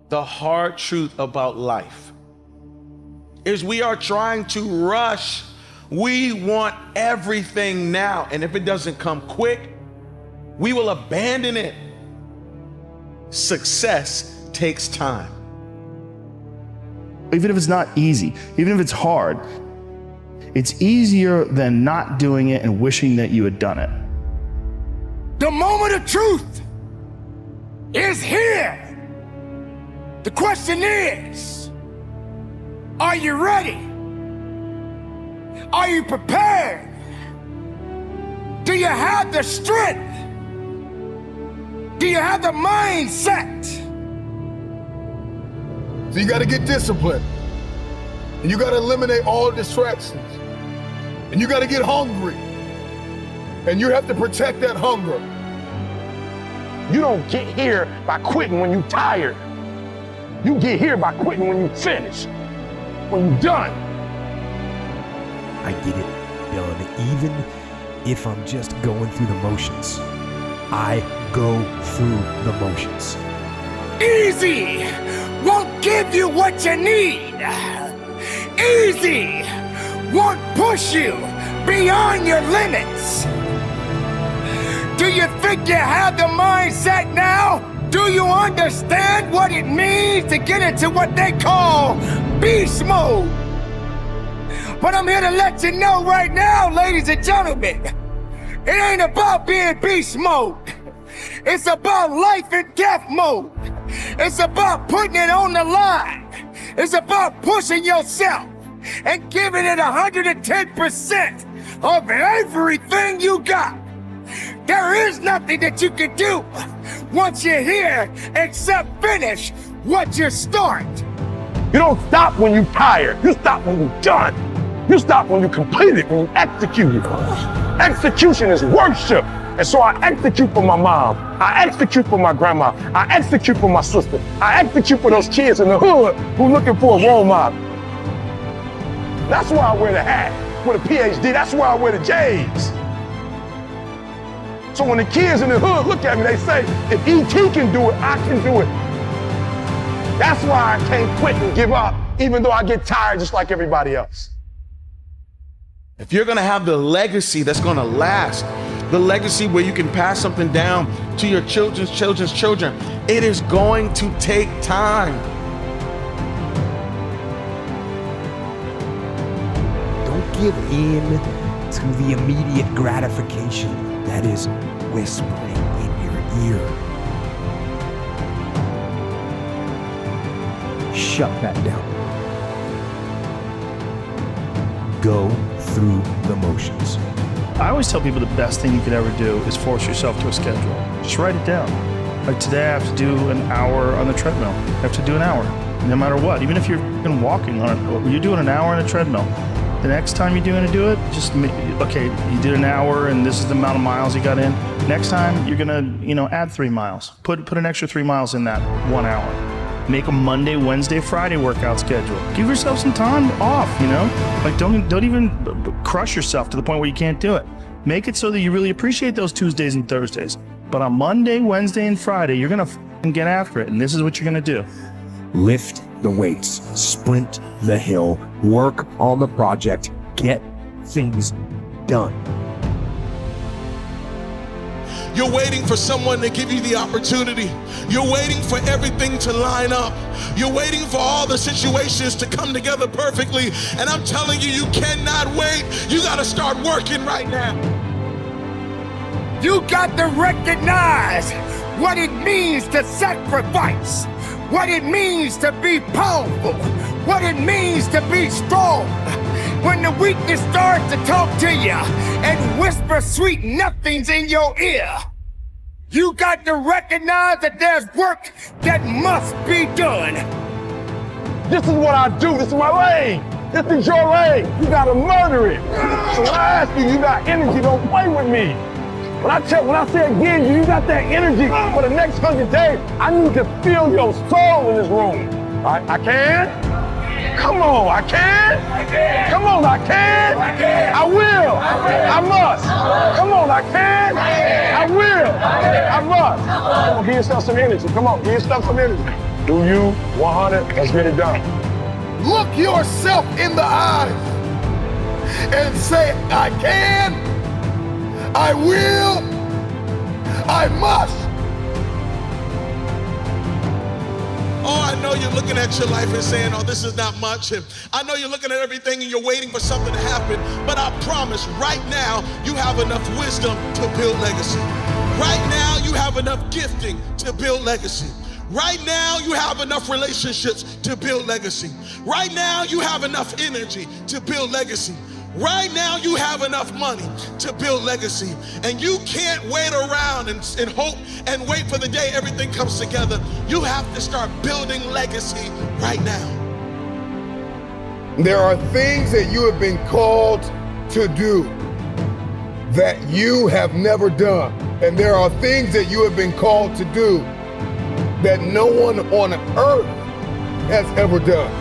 The hard truth about life is we are trying to rush. We want everything now. And if it doesn't come quick, we will abandon it. Success takes time. Even if it's not easy, even if it's hard, it's easier than not doing it and wishing that you had done it. The moment of truth is here. The question is, are you ready? Are you prepared? Do you have the strength? Do you have the mindset? So you gotta get disciplined. And you gotta eliminate all distractions. And you gotta get hungry. And you have to protect that hunger. You don't get here by quitting when you're tired. You get here by quitting when you finish, when you're done. I get it done, even if I'm just going through the motions. I go through the motions. Easy won't give you what you need. Easy won't push you beyond your limits. Do you think you have the mindset now? Do you understand what it means to get into what they call beast mode? But I'm here to let you know right now, ladies and gentlemen, it ain't about being beast mode. It's about life and death mode. It's about putting it on the line. It's about pushing yourself and giving it 110% of everything you got. There is nothing that you can do once you're here except finish what you start. You don't stop when you're tired. You stop when you're done. You stop when you complete it, when you execute it. Execution is worship. And so I execute for my mom. I execute for my grandma. I execute for my sister. I execute for those kids in the hood who are looking for a role model. That's why I wear the hat with a PhD. That's why I wear the J's. So when the kids in the hood look at me, they say, if E.T. can do it, I can do it. That's why I can't quit and give up, even though I get tired just like everybody else. If you're gonna have the legacy that's gonna last, the legacy where you can pass something down to your children's children's children, it is going to take time. Don't give in to the immediate gratification that is whispering in your ear. Shut that down. Go through the motions. I always tell people the best thing you could ever do is force yourself to a schedule. Just write it down. Like today I have to do an hour on the treadmill. I have to do an hour, no matter what. Even if you're been walking on it, you're doing an hour on a treadmill. The next time you're going to do it, just, okay, you did an hour and this is the amount of miles you got in. Next time you're going to, add 3 miles. Put an extra 3 miles in that 1 hour. Make a Monday, Wednesday, Friday workout schedule. Give yourself some time off, Like don't even crush yourself to the point where you can't do it. Make it so that you really appreciate those Tuesdays and Thursdays. But on Monday, Wednesday, and Friday, you're going to get after it. And this is what you're going to do. Lift the weights, sprint the hill, work on the project, get things done. You're waiting for someone to give you the opportunity. You're waiting for everything to line up. You're waiting for all the situations to come together perfectly. And I'm telling you, you cannot wait. You got to start working right now. You got to recognize what it means to sacrifice, what it means to be powerful, what it means to be strong. When the weakness starts to talk to you and whisper sweet nothings in your ear, you got to recognize that there's work that must be done. This is what I do. This is my lane. This is your lane. You gotta murder it. So when I ask you, you got energy, don't play with me. When I say again, you got that energy for the next 100 days, I need to feel your soul in this room. I can? Come on, I can? Come on, I can? I will. I must. Come on, I can? I will. I must. Come on, give yourself some energy. Come on, give yourself some energy. Do you 100? Let's get it done. Look yourself in the eyes and say, I can, I will, I must. Oh, I know you're looking at your life and saying, oh, this is not much. And I know you're looking at everything and you're waiting for something to happen. But I promise right now, you have enough wisdom to build legacy. Right now, you have enough gifting to build legacy. Right now, you have enough relationships to build legacy. Right now, you have enough energy to build legacy. Right now, you have enough money to build legacy. And you can't wait around and hope and wait for the day everything comes together. You have to start building legacy right now. There are things that you have been called to do that you have never done. And there are things that you have been called to do that no one on earth has ever done.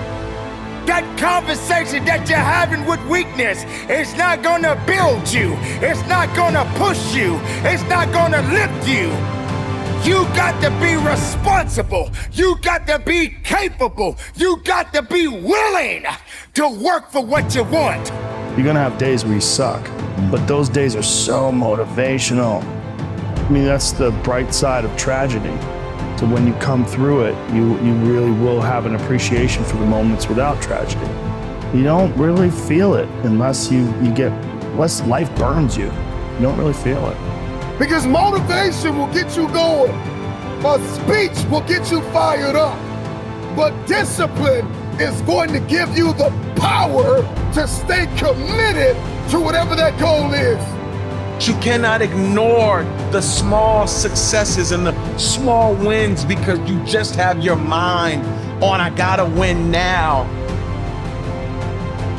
That conversation that you're having with weakness is not gonna build you. It's not gonna push you. It's not gonna lift you. You got to be responsible. You got to be capable. You got to be willing to work for what you want. You're gonna have days where you suck, but those days are so motivational. I mean, that's the bright side of tragedy. So when you come through it, you really will have an appreciation for the moments without tragedy. You don't really feel it unless unless life burns you. You don't really feel it. Because motivation will get you going. A speech will get you fired up. But discipline is going to give you the power to stay committed to whatever that goal is. You cannot ignore the small successes and the small wins because you just have your mind on, I gotta win now.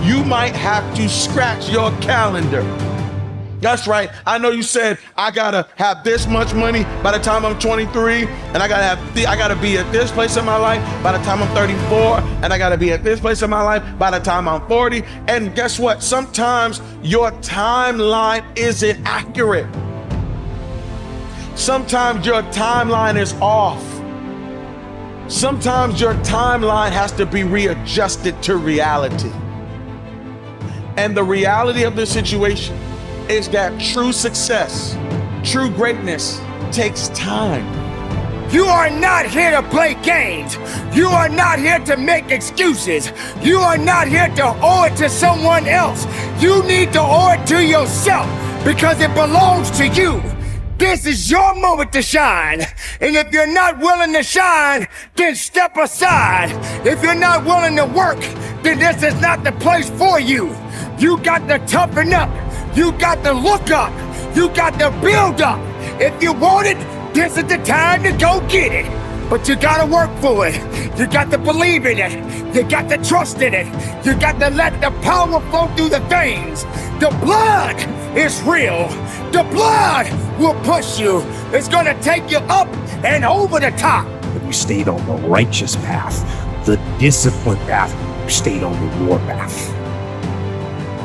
You might have to scratch your calendar. That's right. I know you said, I gotta have this much money by the time I'm 23, and I gotta be at this place in my life by the time I'm 34, and I gotta be at this place in my life by the time I'm 40. And guess what? Sometimes your timeline isn't accurate. Sometimes your timeline is off. Sometimes your timeline has to be readjusted to reality. And the reality of the situation is that true success, true greatness takes time. You are not here to play games. You are not here to make excuses. You are not here to owe it to someone else. You need to owe it to yourself because it belongs to you. This is your moment to shine. And if you're not willing to shine, then step aside. If you're not willing to work, then this is not the place for you. You got to toughen up. You got to look up. You got to build up. If you want it, this is the time to go get it. But you gotta work for it. You got to believe in it. You got to trust in it. You got to let the power flow through the veins. The blood is real. The blood will push you. It's gonna take you up and over the top. You stayed on the righteous path, the disciplined path. You stayed on the war path,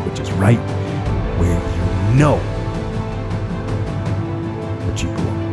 which is right where you know that you belong.